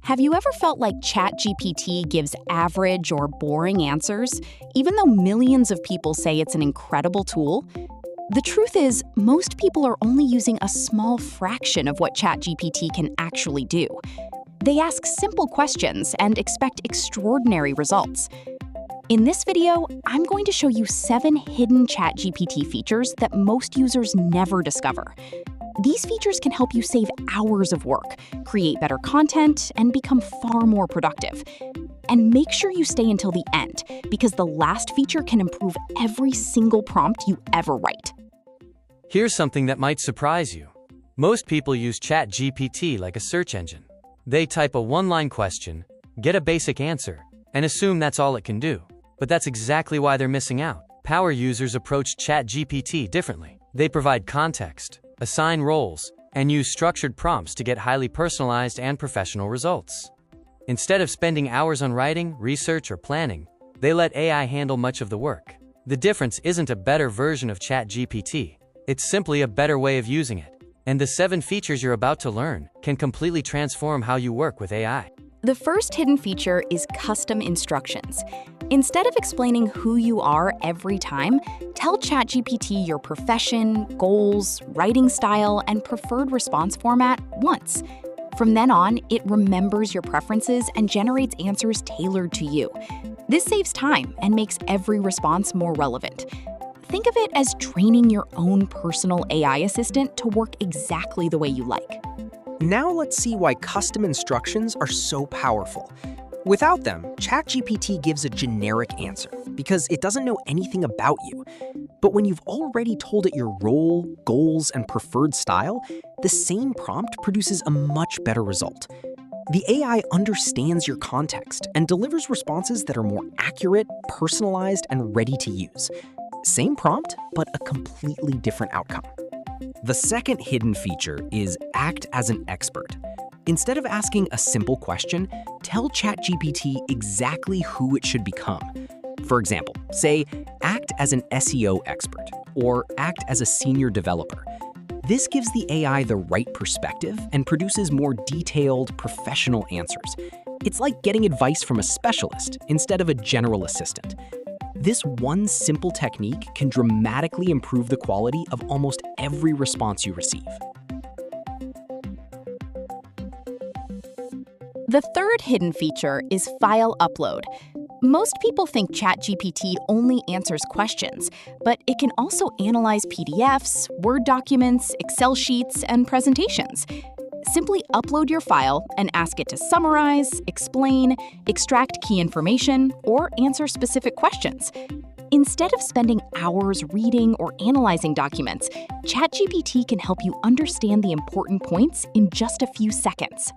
Have you ever felt like ChatGPT gives average or boring answers, even though millions of people say it's an incredible tool? The truth is, most people are only using a small fraction of what ChatGPT can actually do. They ask simple questions and expect extraordinary results. In this video, I'm going to show you 7 hidden ChatGPT features that most users never discover. These features can help you save hours of work, create better content, and become far more productive. And make sure you stay until the end, because the last feature can improve every single prompt you ever write. Here's something that might surprise you. Most people use ChatGPT like a search engine. They type a one-line question, get a basic answer, and assume that's all it can do. But that's exactly why they're missing out. Power users approach ChatGPT differently. They provide context, assign roles, and use structured prompts to get highly personalized and professional results. Instead of spending hours on writing, research, or planning, they let AI handle much of the work. The difference isn't a better version of ChatGPT, it's simply a better way of using it. And the 7 features you're about to learn can completely transform how you work with AI. The first hidden feature is custom instructions. Instead of explaining who you are every time, tell ChatGPT your profession, goals, writing style, and preferred response format once. From then on, it remembers your preferences and generates answers tailored to you. This saves time and makes every response more relevant. Think of it as training your own personal AI assistant to work exactly the way you like. Now let's see why custom instructions are so powerful. Without them, ChatGPT gives a generic answer because it doesn't know anything about you. But when you've already told it your role, goals, and preferred style, the same prompt produces a much better result. The AI understands your context and delivers responses that are more accurate, personalized, and ready to use. Same prompt, but a completely different outcome. The second hidden feature is act as an expert. Instead of asking a simple question, tell ChatGPT exactly who it should become. For example, say, act as an SEO expert, or act as a senior developer. This gives the AI the right perspective and produces more detailed, professional answers. It's like getting advice from a specialist instead of a general assistant. This one simple technique can dramatically improve the quality of almost every response you receive. The third hidden feature is file upload. Most people think ChatGPT only answers questions, but it can also analyze PDFs, Word documents, Excel sheets, and presentations. Simply upload your file and ask it to summarize, explain, extract key information, or answer specific questions. Instead of spending hours reading or analyzing documents, ChatGPT can help you understand the important points in just a few seconds.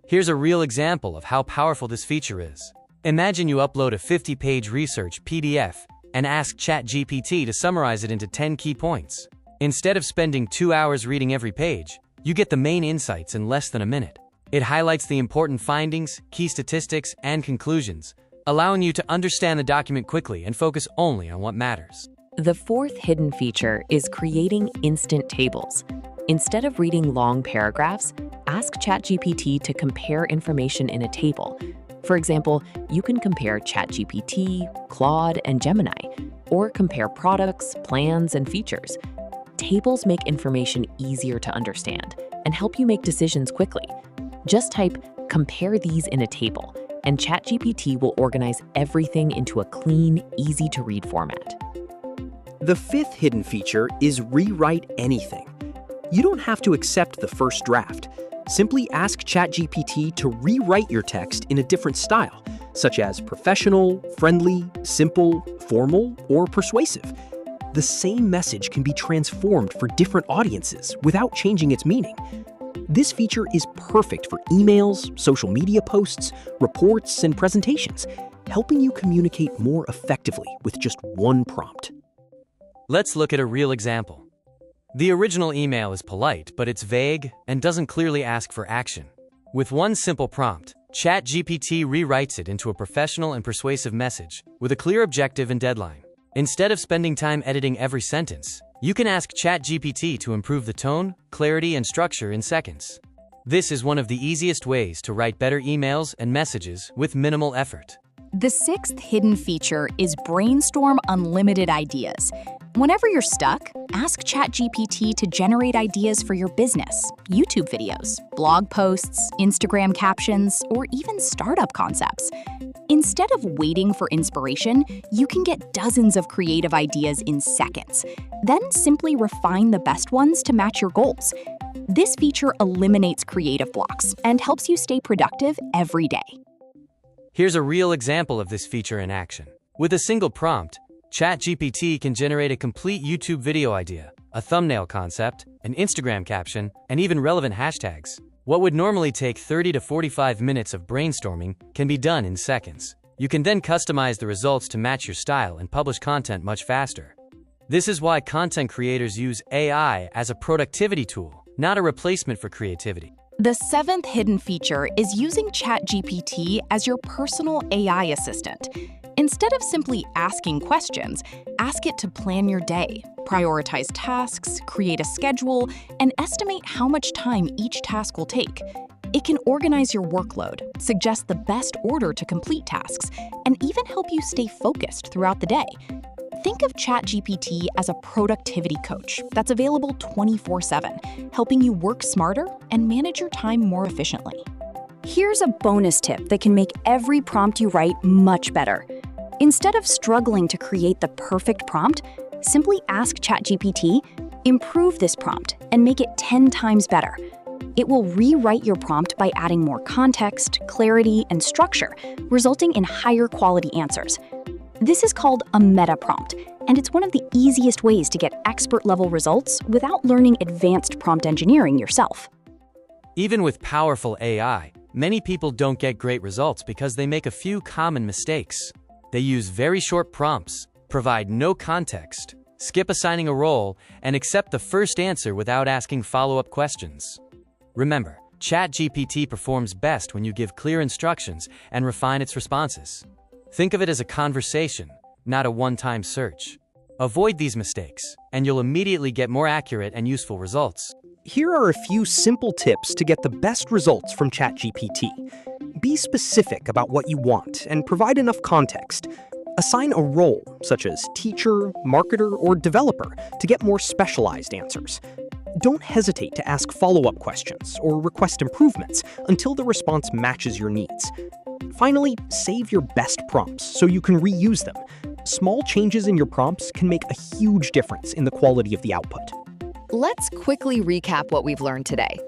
Here's a real example of how powerful this feature is. Imagine you upload a 50-page research PDF and ask ChatGPT to summarize it into 10 key points. Instead of spending 2 hours reading every page, you get the main insights in less than a minute. It highlights the important findings, key statistics, and conclusions, allowing you to understand the document quickly and focus only on what matters. The fourth hidden feature is creating instant tables. Instead of reading long paragraphs, ask ChatGPT to compare information in a table. For example, you can compare ChatGPT, Claude, and Gemini, or compare products, plans, and features. Tables make information easier to understand and help you make decisions quickly. Just type, "compare these in a table," and ChatGPT will organize everything into a clean, easy-to-read format. The fifth hidden feature is rewrite anything. You don't have to accept the first draft. Simply ask ChatGPT to rewrite your text in a different style, such as professional, friendly, simple, formal, or persuasive. The same message can be transformed for different audiences without changing its meaning. This feature is perfect for emails, social media posts, reports, and presentations, helping you communicate more effectively with just one prompt. Let's look at a real example. The original email is polite, but it's vague and doesn't clearly ask for action. With one simple prompt, ChatGPT rewrites it into a professional and persuasive message with a clear objective and deadline. Instead of spending time editing every sentence, you can ask ChatGPT to improve the tone, clarity, and structure in seconds. This is one of the easiest ways to write better emails and messages with minimal effort. The sixth hidden feature is Brainstorm Unlimited Ideas. Whenever you're stuck, ask ChatGPT to generate ideas for your business, YouTube videos, blog posts, Instagram captions, or even startup concepts. Instead of waiting for inspiration, you can get dozens of creative ideas in seconds. Then simply refine the best ones to match your goals. This feature eliminates creative blocks and helps you stay productive every day. Here's a real example of this feature in action. With a single prompt, ChatGPT can generate a complete YouTube video idea, a thumbnail concept, an Instagram caption, and even relevant hashtags. What would normally take 30 to 45 minutes of brainstorming can be done in seconds. You can then customize the results to match your style and publish content much faster. This is why content creators use AI as a productivity tool, not a replacement for creativity. The seventh hidden feature is using ChatGPT as your personal AI assistant. Instead of simply asking questions, ask it to plan your day, prioritize tasks, create a schedule, and estimate how much time each task will take. It can organize your workload, suggest the best order to complete tasks, and even help you stay focused throughout the day. Think of ChatGPT as a productivity coach that's available 24/7, helping you work smarter and manage your time more efficiently. Here's a bonus tip that can make every prompt you write much better. Instead of struggling to create the perfect prompt, simply ask ChatGPT, improve this prompt and make it 10 times better. It will rewrite your prompt by adding more context, clarity, and structure, resulting in higher quality answers. This is called a meta prompt, and it's one of the easiest ways to get expert-level results without learning advanced prompt engineering yourself. Even with powerful AI, many people don't get great results because they make a few common mistakes. They use very short prompts, provide no context, skip assigning a role, and accept the first answer without asking follow-up questions. Remember, ChatGPT performs best when you give clear instructions and refine its responses. Think of it as a conversation, not a one-time search. Avoid these mistakes, and you'll immediately get more accurate and useful results. Here are a few simple tips to get the best results from ChatGPT. Be specific about what you want and provide enough context. Assign a role, such as teacher, marketer, or developer, to get more specialized answers. Don't hesitate to ask follow-up questions or request improvements until the response matches your needs. Finally, save your best prompts so you can reuse them. Small changes in your prompts can make a huge difference in the quality of the output. Let's quickly recap what we've learned today.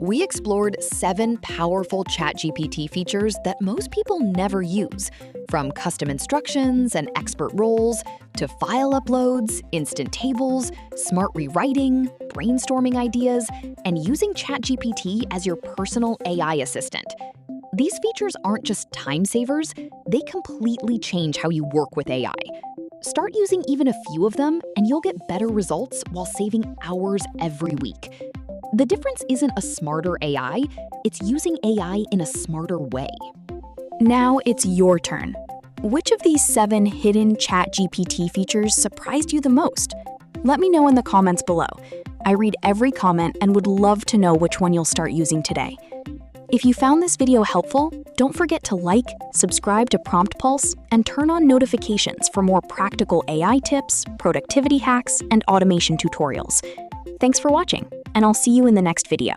We explored 7 powerful ChatGPT features that most people never use, from custom instructions and expert roles to file uploads, instant tables, smart rewriting, brainstorming ideas, and using ChatGPT as your personal AI assistant. These features aren't just time savers, they completely change how you work with AI. Start using even a few of them, and you'll get better results while saving hours every week. The difference isn't a smarter AI, it's using AI in a smarter way. Now it's your turn. Which of these 7 hidden ChatGPT features surprised you the most? Let me know in the comments below. I read every comment and would love to know which one you'll start using today. If you found this video helpful, don't forget to like, subscribe to PromptPulse, and turn on notifications for more practical AI tips, productivity hacks, and automation tutorials. Thanks for watching, and I'll see you in the next video.